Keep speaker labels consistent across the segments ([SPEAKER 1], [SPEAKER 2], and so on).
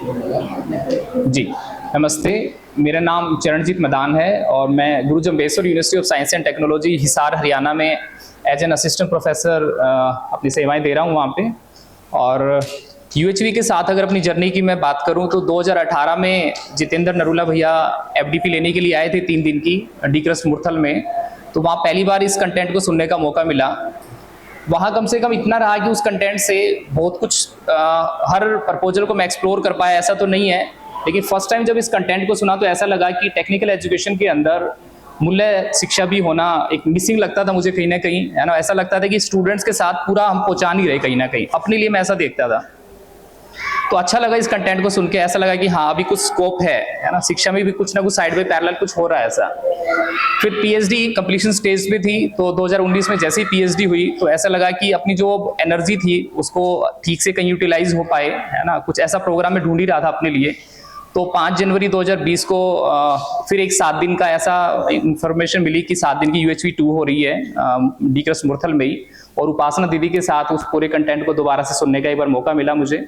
[SPEAKER 1] जी, नमस्ते। मेरा नाम चरणजीत मदान है और मैं गुरु Jambheshwar university of science and technology Hisar Haryana में एज एन असिस्टेंट प्रोफेसर अपनी सेवाएं दे रहा हूं वहाँ पे। और यूएचवी के साथ अगर अपनी जर्नी की मैं बात करूं तो 2018 में जितेंद्र नरूला भैया एफडीपी लेने के लिए आए थे 3 दिन की डीक्रस मुरथल में। तो वहाँ पहली बार इस कंटेंट को सुनने का मौका मिला। वहाँ कम से कम इतना रहा कि उस कंटेंट से बहुत कुछ हर प्रपोजल को मैं एक्सप्लोर कर पाया ऐसा तो नहीं है, लेकिन फर्स्ट टाइम जब इस कंटेंट को सुना तो ऐसा लगा कि टेक्निकल एजुकेशन के अंदर मूल्य शिक्षा भी होना एक मिसिंग लगता था मुझे कहीं ना कहीं, है ना। ऐसा लगता था कि स्टूडेंट्स के साथ पूरा हम पहुंचा नहीं रहे कहीं ना कहीं, अपने लिए मैं ऐसा देखता था। तो अच्छा लगा इस कंटेंट को सुन के, ऐसा लगा कि हाँ अभी कुछ स्कोप है ना, शिक्षा में भी कुछ ना कुछ साइड बाय पैरेलल कुछ हो रहा है ऐसा। फिर पीएचडी कंप्लीशन स्टेज पे थी तो 2019 में जैसे ही पीएचडी हुई तो ऐसा लगा कि अपनी जो एनर्जी थी उसको ठीक से कहीं यूटिलाइज हो पाए, है ना। कुछ ऐसा प्रोग्राम में ढूंढ ही रहा था अपने लिए। तो 5 जनवरी 2020 को फिर एक 7 दिन का ऐसा इंफॉर्मेशन मिली कि 7 दिन की यूएचवी 2 हो रही है डीक्रस मुरथल में ही, और उपासना दीदी के साथ उस पूरे कंटेंट को दोबारा से सुनने का एक बार मौका मिला मुझे।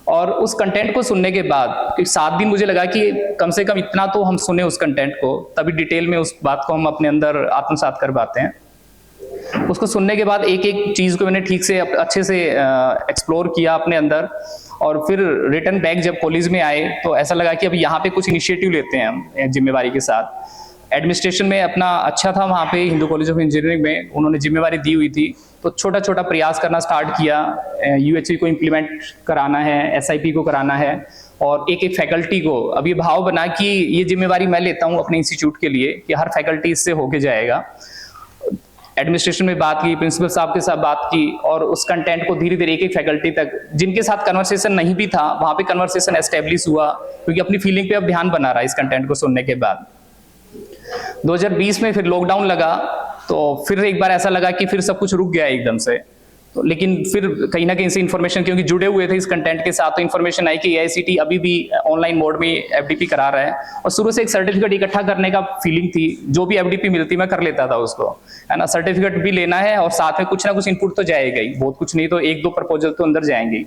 [SPEAKER 1] और उस कंटेंट को सुनने के बाद 7 दिन मुझे लगा कि कम से कम इतना तो हम सुने उस कंटेंट को, तभी डिटेल में उस बात को हम अपने अंदर आत्मसात कर पाते हैं। उसको सुनने के बाद एक एक चीज को मैंने ठीक से अच्छे से एक्सप्लोर किया अपने अंदर, और फिर रिटर्न बैक जब कॉलेज में आए तो ऐसा लगा कि अब यहाँ पे कुछ इनिशिएटिव लेते हैं हम जिम्मेवारी के साथ। एडमिनिस्ट्रेशन में अपना अच्छा था वहाँ पे, हिंदू कॉलेज ऑफ इंजीनियरिंग में उन्होंने जिम्मेवारी दी हुई थी, तो छोटा छोटा प्रयास करना स्टार्ट किया। यूएचवी को इम्प्लीमेंट कराना है, एसआईपी को कराना है, और एक एक फैकल्टी को अब ये भाव बना कि ये जिम्मेवारी मैं लेता हूँ अपने इंस्टीट्यूट के लिए कि हर फैकल्टी इससे होके जाएगा। एडमिनिस्ट्रेशन में बात की, प्रिंसिपल साहब के साथ बात की, और उस कंटेंट को धीरे धीरे एक एक फैकल्टी तक जिनके साथ कन्वर्सेशन नहीं भी था वहाँ पे कन्वर्सेशन एस्टेब्लिश हुआ, क्योंकि अपनी फीलिंग पे अब ध्यान बना रहा है इस कंटेंट को सुनने के बाद। 2020 में फिर लॉकडाउन लगा तो फिर एक बार ऐसा लगा कि फिर सब कुछ रुक गया एकदम से। तो लेकिन फिर कहीं ना कहीं से इन्फॉर्मेशन, क्योंकि जुड़े हुए थे इस कंटेंट के साथ, तो इन्फॉर्मेशन आई कि एआईसीटी अभी भी ऑनलाइन मोड में एफडीपी करा रहा है, और शुरू से एक सर्टिफिकेट इकट्ठा करने का फीलिंग थी। जो भी एफडीपी मिलती मैं कर लेता था उसको, है ना। सर्टिफिकेट भी लेना है और साथ में कुछ ना कुछ इनपुट तो जाएगा ही, बहुत कुछ नहीं तो 1-2 प्रपोजल तो अंदर जाएंगे।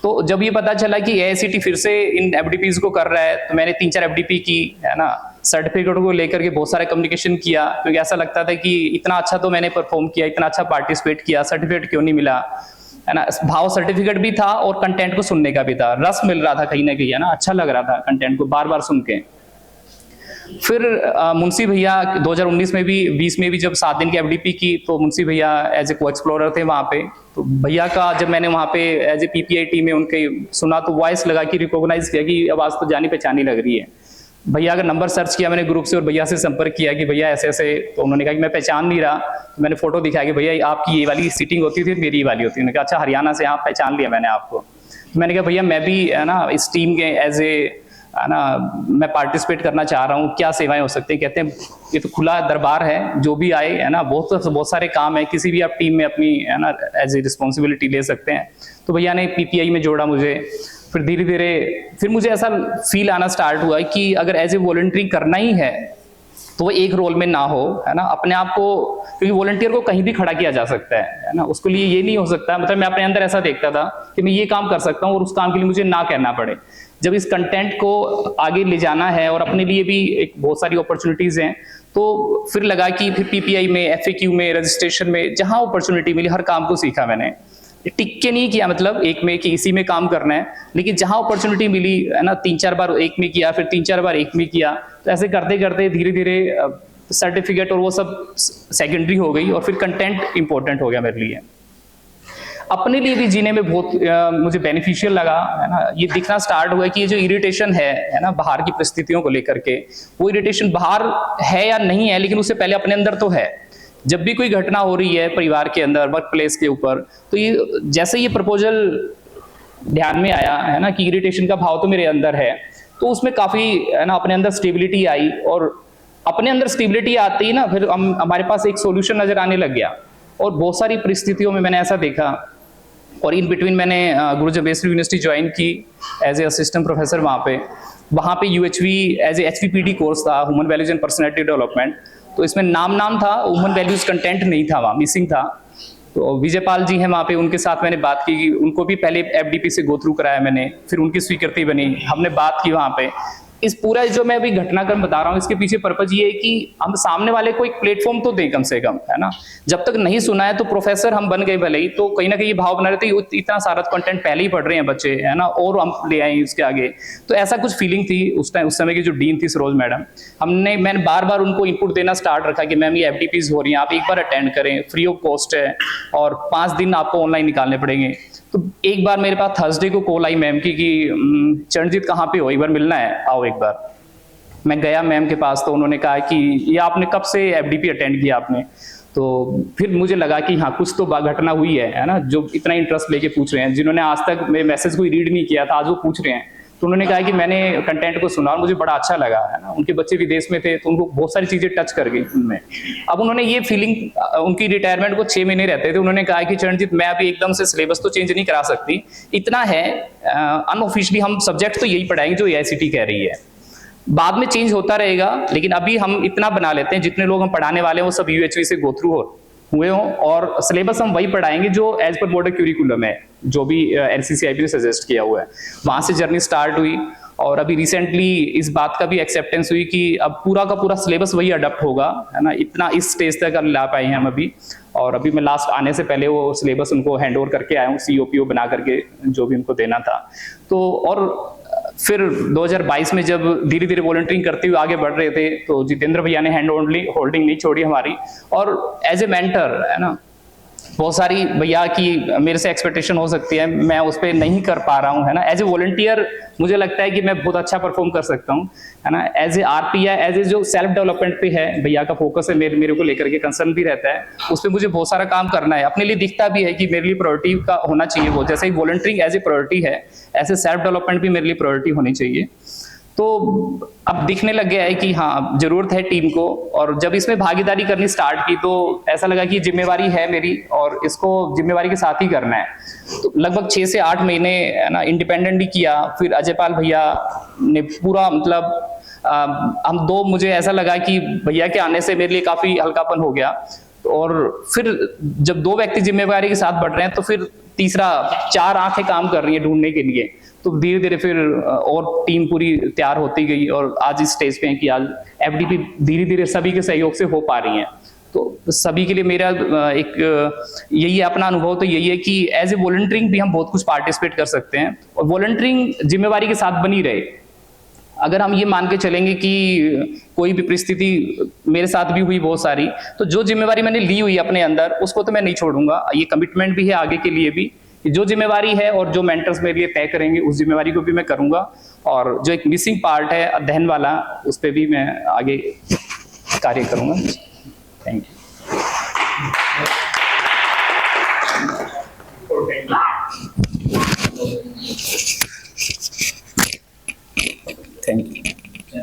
[SPEAKER 1] तो जब ये पता चला कि एआईसीटी फिर से इन एफडीपीज को कर रहा है तो मैंने 3-4 एफडीपी की, है ना। सर्टिफिकेट को लेकर के बहुत सारा कम्युनिकेशन किया, क्योंकि ऐसा लगता था कि इतना अच्छा तो मैंने परफॉर्म किया, इतना अच्छा पार्टिसिपेट किया, सर्टिफिकेट क्यों नहीं मिला, है ना। भाव सर्टिफिकेट भी था और कंटेंट को सुनने का भी था, रस मिल रहा था कहीं ना कहीं, है ना। अच्छा लग रहा था कंटेंट को बार बार सुन के। फिर मुंशी भैया 2019 में भी 20 में भी जब 7 दिन की एफडीपी की तो मुंशी भैया एज ए को एक्सप्लोरर थे वहाँ पे। तो भैया का जब मैंने वहाँ पे एज ए पीपीआई टीम में उनके सुना तो वॉइस लगा कि रिकॉग्नाइज किया कि आवाज़ तो जानी पहचानी लग रही है। भैया का नंबर सर्च किया मैंने ग्रुप से और भैया से संपर्क किया कि भैया ऐसे ऐसे, तो उन्होंने कहा कि मैं पहचान नहीं रहा। तो मैंने फोटो दिखाया कि भैया आपकी ये वाली सीटिंग होती थी, मेरी ये वाली होती थी। उन्होंने कहा अच्छा हरियाणा से, आप पहचान लिया मैंने आपको। तो मैंने कहा भैया मैं भी, है ना, इस टीम के एज ए, है ना, मैं पार्टिसिपेट करना चाह रहा हूँ, क्या सेवाएं हो सकती है। कहते हैं ये तो खुला दरबार है, जो भी आए, है ना, बहुत सारे काम है, किसी भी आप टीम में अपनी, है ना, एज ए रिस्पॉन्सिबिलिटी ले सकते हैं। तो भैया ने पीपीआई में जोड़ा मुझे। फिर धीरे धीरे फिर मुझे ऐसा फील आना स्टार्ट हुआ कि अगर एज ए वॉलंटियरिंग करना ही है तो वो एक रोल में ना हो, है ना, अपने आप को, क्योंकि वॉलंटियर को कहीं भी खड़ा किया जा सकता है ना। उसके लिए ये नहीं हो सकता, मतलब मैं अपने अंदर ऐसा देखता था कि मैं ये काम कर सकता हूँ और उस काम के लिए मुझे ना कहना पड़े। जब इस कंटेंट को आगे ले जाना है और अपने लिए भी एक बहुत सारी अपॉर्चुनिटीज हैं, तो फिर लगा कि फिर पीपीआई में, एफएक्यू में, रजिस्ट्रेशन में जहां अपॉर्चुनिटी मिली हर काम को सीखा मैंने। टिक के नहीं किया मतलब एक में कि इसी में काम करना है, लेकिन जहां अपॉर्चुनिटी मिली, है ना, 3-4 बार एक में किया, फिर 3-4 बार एक में किया। तो ऐसे करते करते धीरे धीरे सर्टिफिकेट और वो सब सेकेंडरी हो गई और फिर कंटेंट इंपॉर्टेंट हो गया मेरे लिए। अपने लिए भी जीने में बहुत मुझे बेनिफिशियल लगा, है ना। ये दिखना स्टार्ट हुआ कि ये जो इरिटेशन है ना, बाहर की परिस्थितियों को लेकर के, वो इरिटेशन बाहर है या नहीं है, लेकिन उससे पहले अपने अंदर तो है। जब भी कोई घटना हो रही है परिवार के अंदर, वर्क प्लेस के ऊपर, तो ये जैसे ये प्रपोजल ध्यान में आया, है ना, कि इरिटेशन का भाव तो मेरे अंदर है, तो उसमें काफी, है ना, अपने अंदर स्टेबिलिटी आई। और अपने अंदर स्टेबिलिटी आती ही ना, फिर हमारे पास एक सोल्यूशन नजर आने लग गया। और बहुत सारी परिस्थितियों में मैंने ऐसा देखा, और इन बिटवीन मैंने गुरु जम्बेश्वर यूनिवर्सिटी ज्वाइन की एज ए असिस्टेंट प्रोफेसर वहाँ पे यूएचवी एज ए एचपीपीडी कोर्स था, human values and personality development. तो इसमें नाम था, ह्यूमन वैल्यूज कंटेंट नहीं था, वहाँ मिसिंग था। तो विजयपाल जी हैं वहाँ पे, उनके साथ मैंने बात की, उनको भी पहले एफडीपी से गो थ्रू कराया मैंने, फिर उनकी स्वीकृति बनी, हमने बात की वहाँ पे। इस पूरा जो मैं अभी घटनाक्रम बता रहा हूँ, इसके पीछे पर्पज ये है कि हम सामने वाले को एक प्लेटफॉर्म तो दें कम से कम, है ना। जब तक नहीं सुना है तो प्रोफेसर हम बन गए भले ही, तो कहीं ना कहीं ये भाव बना रहते हैं इतना सारा कंटेंट पहले ही पढ़ रहे हैं बच्चे, है ना, और हम ले आए इसके आगे। तो ऐसा कुछ फीलिंग थी उस टाइम, उस समय की जो डीन थी सरोज मैडम, मैंने बार बार उनको इनपुट देना स्टार्ट रखा कि मैम ये एफडीपीज हो रही हैं, आप एक बार अटेंड करें, फ्री ऑफ कॉस्ट है, और 5 दिन आपको ऑनलाइन निकालने पड़ेंगे। तो एक बार मेरे पास थर्सडे को कॉल आई मैम की कि चरणजीत कहाँ पे हो, एक बार मिलना है, आओ एक बार। मैं गया मैम के पास, तो उन्होंने कहा कि ये आपने कब से एफडीपी अटेंड किया आपने। तो फिर मुझे लगा कि हाँ कुछ तो घटना हुई है ना, जो इतना इंटरेस्ट लेके पूछ रहे हैं, जिन्होंने आज तक मेरे मैसेज को रीड नहीं किया था, आज वो पूछ रहे हैं। तो उन्होंने कहा कि मैंने कंटेंट को सुना और मुझे बड़ा अच्छा लगा, है ना। उनके बच्चे विदेश में थे, तो उनको बहुत सारी चीजें टच कर गई उनमें। अब उन्होंने ये फीलिंग, उनकी रिटायरमेंट को 6 महीने रहते थे, उन्होंने कहा कि चरणजीत मैं अभी एकदम से सिलेबस तो चेंज नहीं करा सकती, इतना है अनऑफिशियली हम सब्जेक्ट तो यही पढ़ाएंगे जो एआईसीटी कह रही है, बाद में चेंज होता रहेगा, लेकिन अभी हम इतना बना लेते हैं जितने लोग हम पढ़ाने वाले हैं वो सब यूएचवी से गो थ्रू हुए हों, और सिलेबस हम वही पढ़ाएंगे जो एज पर बोर्ड क्यूरिकुलम है, जो भी एनसीसीआईबी ने सजेस्ट किया हुआ है। वहां से जर्नी स्टार्ट हुई, और अभी रिसेंटली इस बात का भी एक्सेप्टेंस हुई कि अब पूरा का पूरा सिलेबस वही अडॉप्ट होगा, है ना। इतना इस स्टेज तक ला पाए हैं हम अभी, और अभी मैं लास्ट आने से पहले वो सिलेबस उनको हैंड ओवर करके आया हूँ, सीओपीओ बना करके, जो भी उनको देना था। तो और फिर 2022 में जब धीरे धीरे वॉलंटियरिंग करते हुए आगे बढ़ रहे थे, तो जितेंद्र भैया ने हैंड होल्डिंग नहीं छोड़ी हमारी, और एज ए मेंटर, है ना, बहुत सारी भैया की मेरे से एक्सपेक्टेशन हो सकती है, मैं उस पर नहीं कर पा रहा हूँ, है ना। एज ए वॉलंटियर मुझे लगता है कि मैं बहुत अच्छा परफॉर्म कर सकता हूँ, है ना। एज ए आरपी या एज ए जो सेल्फ डेवलपमेंट पे है भैया का फोकस है, मेरे को लेकर के कंसर्न भी रहता है, उस पर मुझे बहुत सारा काम करना है, अपने लिए दिखता भी है कि मेरे लिए प्रायोरिटी का होना चाहिए वो, जैसे वॉलंटियरिंग एज ए प्रायोरिटी है, ऐसे सेल्फ डेवलपमेंट भी मेरे लिए प्रायोरिटी होनी चाहिए। तो अब दिखने लग गया है कि हाँ जरूरत है टीम को, और जब इसमें भागीदारी करनी स्टार्ट की तो ऐसा लगा कि जिम्मेवारी है मेरी, और इसको जिम्मेवारी के साथ ही करना है। तो लगभग 6 से 8 महीने, है ना, इंडिपेंडेंटली किया। फिर अजयपाल भैया ने पूरा मतलब हम दो, मुझे ऐसा लगा कि भैया के आने से मेरे लिए काफी हल्कापन हो गया। और फिर जब 2 व्यक्ति जिम्मेवारी के साथ बढ़ रहे हैं, तो फिर तीसरा 4 आंखें काम कर रही है ढूंढने के लिए। तो धीरे धीरे फिर और टीम पूरी तैयार होती गई, और आज इस स्टेज पे है कि आज एफडीपी धीरे धीरे सभी के सहयोग से हो पा रही हैं। तो सभी के लिए मेरा एक यही अपना अनुभव तो यही है कि एज ए वॉलंटियरिंग भी हम बहुत कुछ पार्टिसिपेट कर सकते हैं, और वॉलंटियरिंग जिम्मेवारी के साथ बनी रहे। अगर हम ये मान के चलेंगे कि कोई भी परिस्थिति मेरे साथ भी हुई बहुत सारी, तो जो जिम्मेवारी मैंने ली हुई अपने अंदर उसको तो मैं नहीं छोड़ूंगा। ये कमिटमेंट भी है आगे के लिए भी, जो जिम्मेवारी है और जो मेंटर्स मेरे लिए तय करेंगे उस जिम्मेवारी को भी मैं करूंगा। और जो एक मिसिंग पार्ट है अध्ययन वाला, उस पर भी मैं आगे कार्य करूंगा। Thank you.